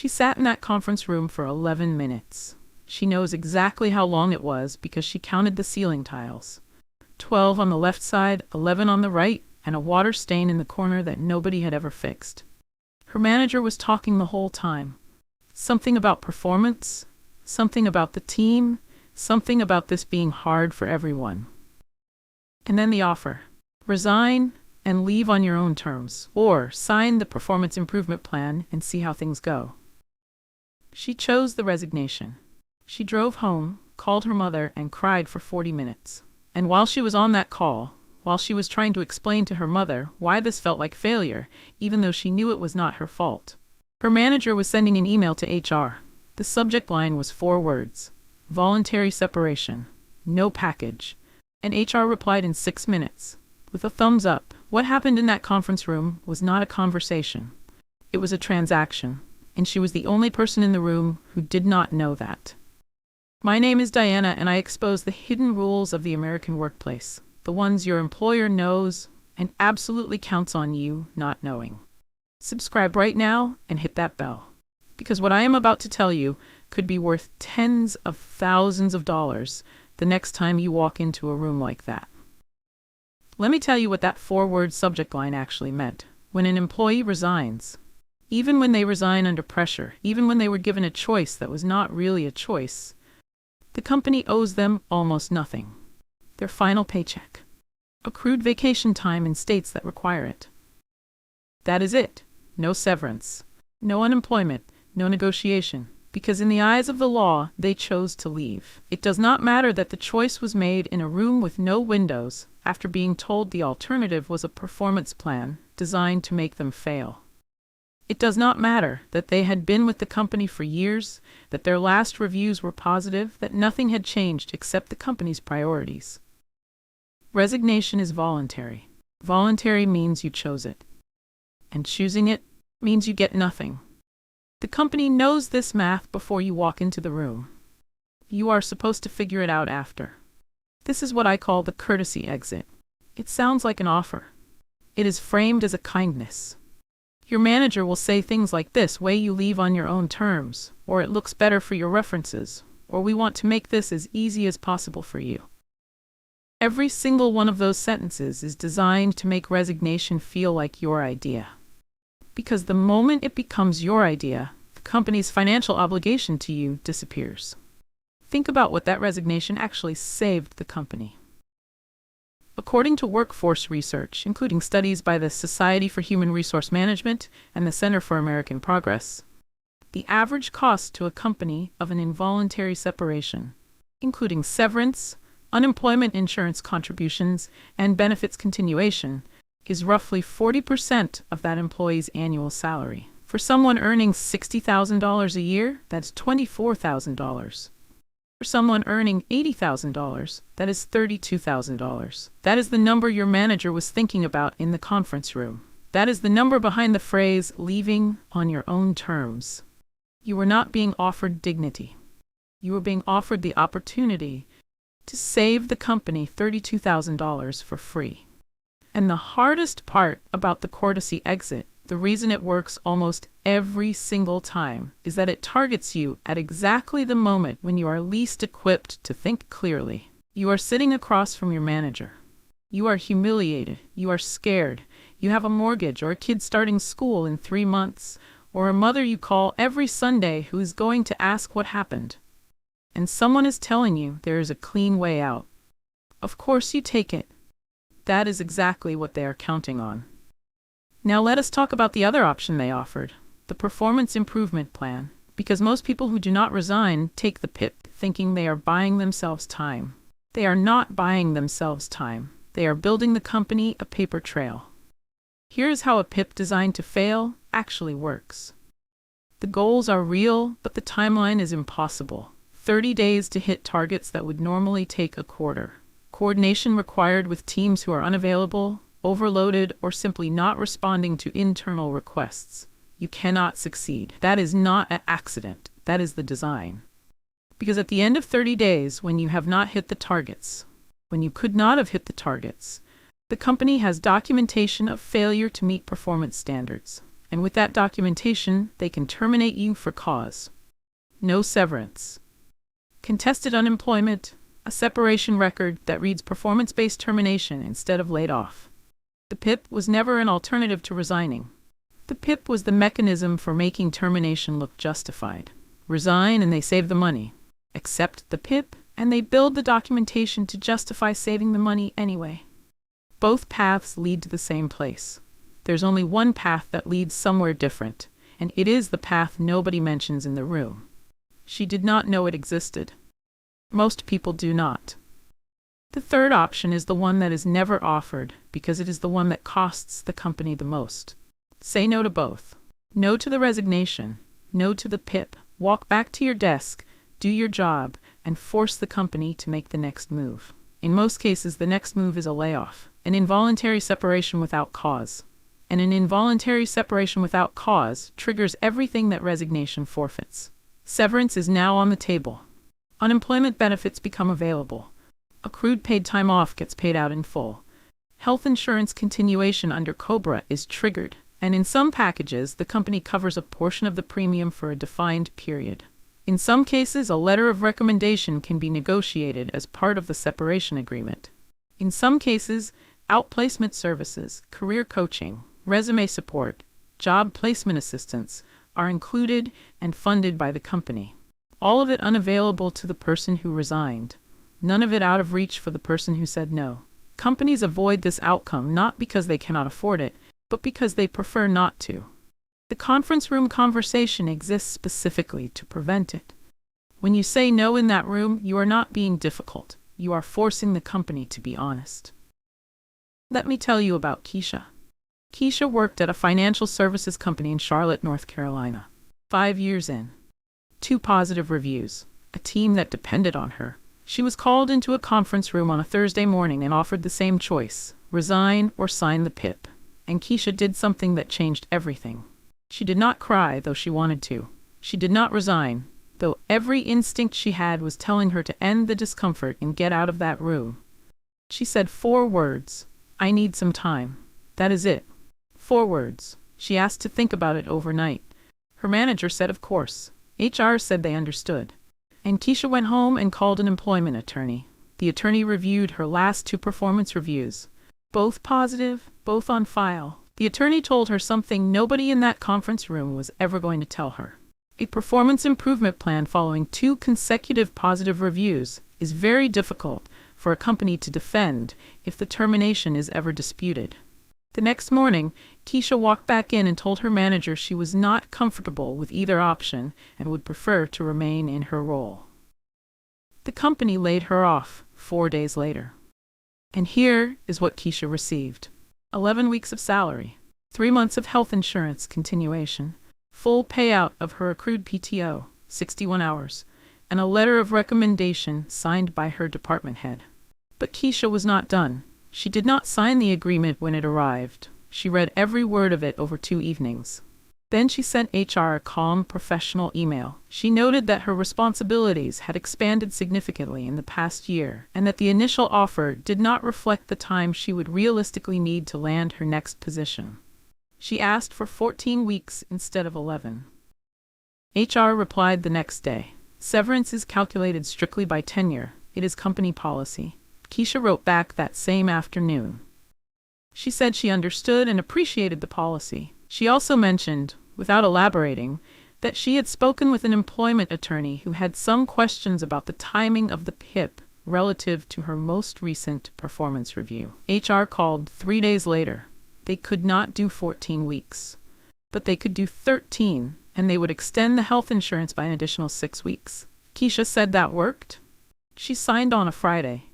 She sat in that conference room for 11 minutes. She knows exactly how long it was because she counted the ceiling tiles. 12 on the left side, 11 on the right, and a water stain in the corner that nobody had ever fixed. Her manager was talking the whole time. Something about performance, something about the team, something about this being hard for everyone. And then the offer. Resign and leave on your own terms, or sign the performance improvement plan and see how things go. She chose the resignation. She drove home, called her mother, and cried for 40 minutes. And while she was on that call, while she was trying to explain to her mother why this felt like failure, even though she knew it was not her fault, her manager was sending an email to HR. The subject line was 4 words: voluntary separation, no package. And HR replied in 6 minutes, with a thumbs up. What happened in that conference room was not a conversation. It was a transaction, and she was the only person in the room who did not know that. My name is Diana, and I expose the hidden rules of the American workplace, the ones your employer knows and absolutely counts on you not knowing. Subscribe right now and hit that bell, because what I am about to tell you could be worth tens of thousands of dollars the next time you walk into a room like that. Let me tell you what that 4-word subject line actually meant. When an employee resigns, even when they resign under pressure, even when they were given a choice that was not really a choice, the company owes them almost nothing. Their final paycheck. Accrued vacation time in states that require it. That is it. No severance. No unemployment. No negotiation. Because in the eyes of the law, they chose to leave. It does not matter that the choice was made in a room with no windows after being told the alternative was a performance plan designed to make them fail. It does not matter that they had been with the company for years, that their last reviews were positive, that nothing had changed except the company's priorities. Resignation is voluntary. Voluntary means you chose it. And choosing it means you get nothing. The company knows this math before you walk into the room. You are supposed to figure it out after. This is what I call the courtesy exit. It sounds like an offer. It is framed as a kindness. Your manager will say things like this: way you leave on your own terms, or it looks better for your references, or we want to make this as easy as possible for you. Every single one of those sentences is designed to make resignation feel like your idea. Because the moment it becomes your idea, the company's financial obligation to you disappears. Think about what that resignation actually saved the company. According to workforce research, including studies by the Society for Human Resource Management and the Center for American Progress, the average cost to a company of an involuntary separation, including severance, unemployment insurance contributions, and benefits continuation, is roughly 40% of that employee's annual salary. For someone earning $60,000 a year, that's $24,000. For someone earning $80,000, that is $32,000. That is the number your manager was thinking about in the conference room. That is the number behind the phrase, leaving on your own terms. You were not being offered dignity. You were being offered the opportunity to save the company $32,000 for free. And the hardest part about the courtesy exit, the reason it works almost every single time, is that it targets you at exactly the moment when you are least equipped to think clearly. You are sitting across from your manager. You are humiliated. You are scared. You have a mortgage or a kid starting school in 3 months, or a mother you call every Sunday who is going to ask what happened. And someone is telling you there is a clean way out. Of course you take it. That is exactly what they are counting on. Now let us talk about the other option they offered, the performance improvement plan, because most people who do not resign take the PIP thinking they are buying themselves time. They are not buying themselves time. They are building the company a paper trail. Here is how a PIP designed to fail actually works. The goals are real, but the timeline is impossible. 30 days to hit targets that would normally take a quarter. Coordination required with teams who are unavailable, overloaded, or simply not responding to internal requests. You cannot succeed. That is not an accident. That is the design. Because at the end of 30 days, when you have not hit the targets, when you could not have hit the targets, the company has documentation of failure to meet performance standards. And with that documentation, they can terminate you for cause. No severance. Contested unemployment, a separation record that reads performance-based termination instead of laid off. The PIP was never an alternative to resigning. The PIP was the mechanism for making termination look justified. Resign and they save the money. Accept the PIP and they build the documentation to justify saving the money anyway. Both paths lead to the same place. There's only one path that leads somewhere different, and it is the path nobody mentions in the room. She did not know it existed. Most people do not. The third option is the one that is never offered because it is the one that costs the company the most. Say no to both. No to the resignation. No to the PIP. Walk back to your desk, do your job, and force the company to make the next move. In most cases, the next move is a layoff, an involuntary separation without cause. And an involuntary separation without cause triggers everything that resignation forfeits. Severance is now on the table. Unemployment benefits become available. Accrued paid time off gets paid out in full. Health insurance continuation under COBRA is triggered, and in some packages, the company covers a portion of the premium for a defined period. In some cases, a letter of recommendation can be negotiated as part of the separation agreement. In some cases, outplacement services, career coaching, resume support, job placement assistance are included and funded by the company. All of it unavailable to the person who resigned. None of it out of reach for the person who said no. Companies avoid this outcome not because they cannot afford it, but because they prefer not to. The conference room conversation exists specifically to prevent it. When you say no in that room, you are not being difficult. You are forcing the company to be honest. Let me tell you about Kesha. Kesha worked at a financial services company in Charlotte, North Carolina. 5 years in. 2 positive reviews. A team that depended on her. She was called into a conference room on a Thursday morning and offered the same choice, resign or sign the PIP. And Kesha did something that changed everything. She did not cry, though she wanted to. She did not resign, though every instinct she had was telling her to end the discomfort and get out of that room. She said 4 words. I need some time. That is it. 4 words. She asked to think about it overnight. Her manager said of course. HR said they understood. And Kesha went home and called an employment attorney. The attorney reviewed her last 2 performance reviews. Both positive, both on file. The attorney told her something nobody in that conference room was ever going to tell her. A performance improvement plan following 2 consecutive positive reviews is very difficult for a company to defend if the termination is ever disputed. The next morning, Kesha walked back in and told her manager she was not comfortable with either option and would prefer to remain in her role. The company laid her off 4 days later. And here is what Kesha received. 11 weeks of salary, 3 months of health insurance continuation, full payout of her accrued PTO, 61 hours, and a letter of recommendation signed by her department head. But Kesha was not done. She did not sign the agreement when it arrived. She read every word of it over 2 evenings. Then she sent HR a calm, professional email. She noted that her responsibilities had expanded significantly in the past year, and that the initial offer did not reflect the time she would realistically need to land her next position. She asked for 14 weeks instead of 11. HR replied the next day. Severance is calculated strictly by tenure. It is company policy. Kesha wrote back that same afternoon. She said she understood and appreciated the policy. She also mentioned, without elaborating, that she had spoken with an employment attorney who had some questions about the timing of the PIP relative to her most recent performance review. HR called 3 days later. They could not do 14 weeks, but they could do 13, and they would extend the health insurance by an additional 6 weeks. Kesha said that worked. She signed on a Friday.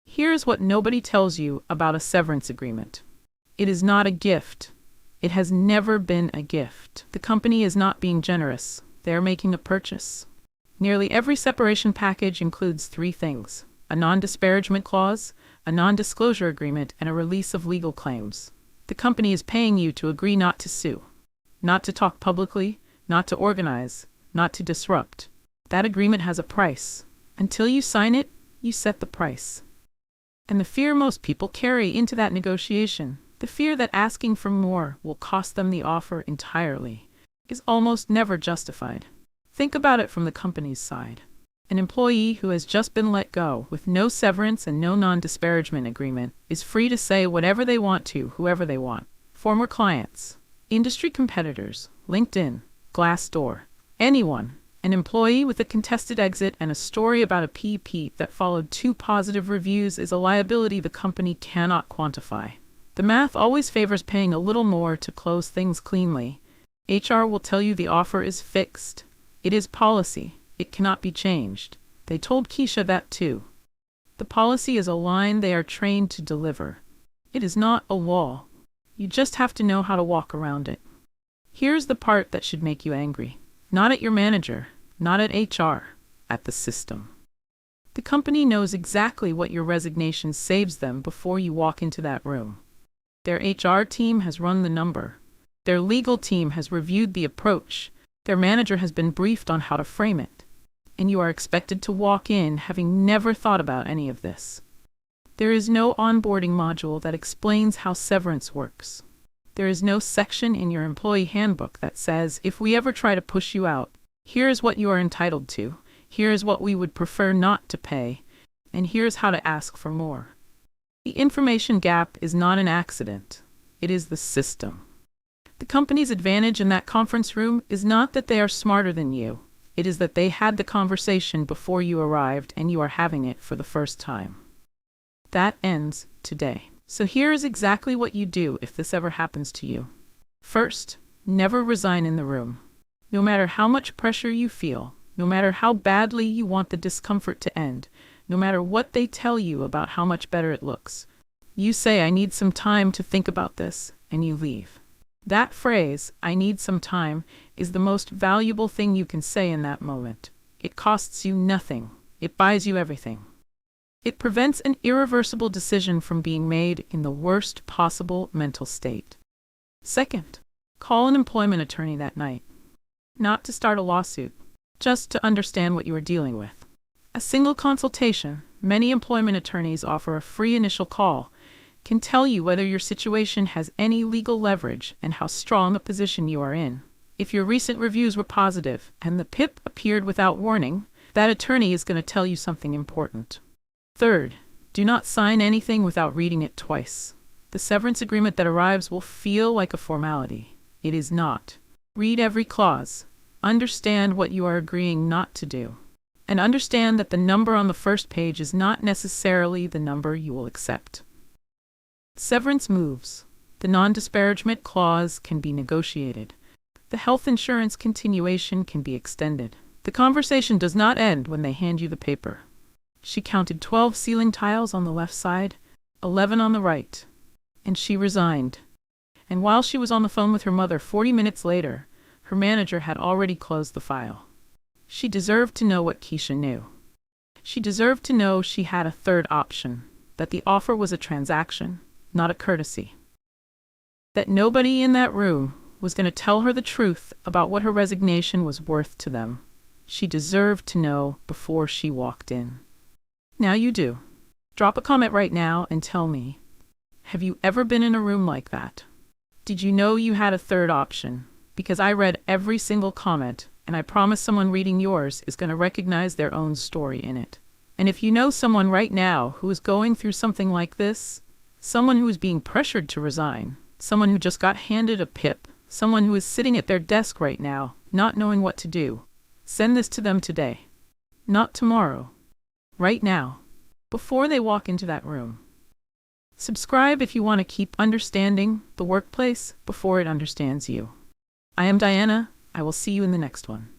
Here's what nobody tells you about a severance agreement. It is not a gift. It has never been a gift. The company is not being generous. They are making a purchase. Nearly every separation package includes 3 things: a non-disparagement clause, a non-disclosure agreement, and a release of legal claims. The company is paying you to agree not to sue, not to talk publicly, not to organize, not to disrupt. That agreement has a price. Until you sign it, you set the price. And the fear most people carry into that negotiation The fear that asking for more will cost them the offer entirely is almost never justified. Think about it from the company's side. An employee who has just been let go with no severance and no non-disparagement agreement is free to say whatever they want to whoever they want. Former clients, industry competitors, LinkedIn, Glassdoor, anyone. An employee with a contested exit and a story about a PP that followed 2 positive reviews is a liability the company cannot quantify. The math always favors paying a little more to close things cleanly. HR will tell you the offer is fixed. It is policy. It cannot be changed. They told Kesha that too. The policy is a line they are trained to deliver. It is not a wall. You just have to know how to walk around it. Here's the part that should make you angry. Not at your manager, not at HR, at the system. The company knows exactly what your resignation saves them before you walk into that room. Their HR team has run the number. Their legal team has reviewed the approach. Their manager has been briefed on how to frame it. And you are expected to walk in having never thought about any of this. There is no onboarding module that explains how severance works. There is no section in your employee handbook that says, if we ever try to push you out, here is what you are entitled to, here is what we would prefer not to pay, and here's how to ask for more. The information gap is not an accident. It is the system. The company's advantage in that conference room is not that they are smarter than you. It is that they had the conversation before you arrived and you are having it for the first time. That ends today. So here is exactly what you do if this ever happens to you. First, never resign in the room. No matter how much pressure you feel, no matter how badly you want the discomfort to end, no matter what they tell you about how much better it looks, you say, I need some time to think about this, and you leave. That phrase, I need some time, is the most valuable thing you can say in that moment. It costs you nothing. It buys you everything. It prevents an irreversible decision from being made in the worst possible mental state. Second, call an employment attorney that night. Not to start a lawsuit, just to understand what you are dealing with. A single consultation, many employment attorneys offer a free initial call, can tell you whether your situation has any legal leverage and how strong a position you are in. If your recent reviews were positive and the PIP appeared without warning, that attorney is going to tell you something important. Third, do not sign anything without reading it twice. The severance agreement that arrives will feel like a formality. It is not. Read every clause. Understand what you are agreeing not to do. And understand that the number on the first page is not necessarily the number you will accept. Severance moves. The non-disparagement clause can be negotiated. The health insurance continuation can be extended. The conversation does not end when they hand you the paper. She counted 12 ceiling tiles on the left side, 11 on the right, and she resigned. And while she was on the phone with her mother 40 minutes later, her manager had already closed the file. She deserved to know what Kesha knew. She deserved to know she had a third option, that the offer was a transaction, not a courtesy. That nobody in that room was going to tell her the truth about what her resignation was worth to them. She deserved to know before she walked in. Now you do. Drop a comment right now and tell me, have you ever been in a room like that? Did you know you had a third option? Because I read every single comment, and I promise someone reading yours is going to recognize their own story in it. And if you know someone right now who is going through something like this, someone who is being pressured to resign, someone who just got handed a PIP, someone who is sitting at their desk right now, not knowing what to do, send this to them today. Not tomorrow. Right now. Before they walk into that room. Subscribe if you want to keep understanding the workplace before it understands you. I am Diana. I will see you in the next one.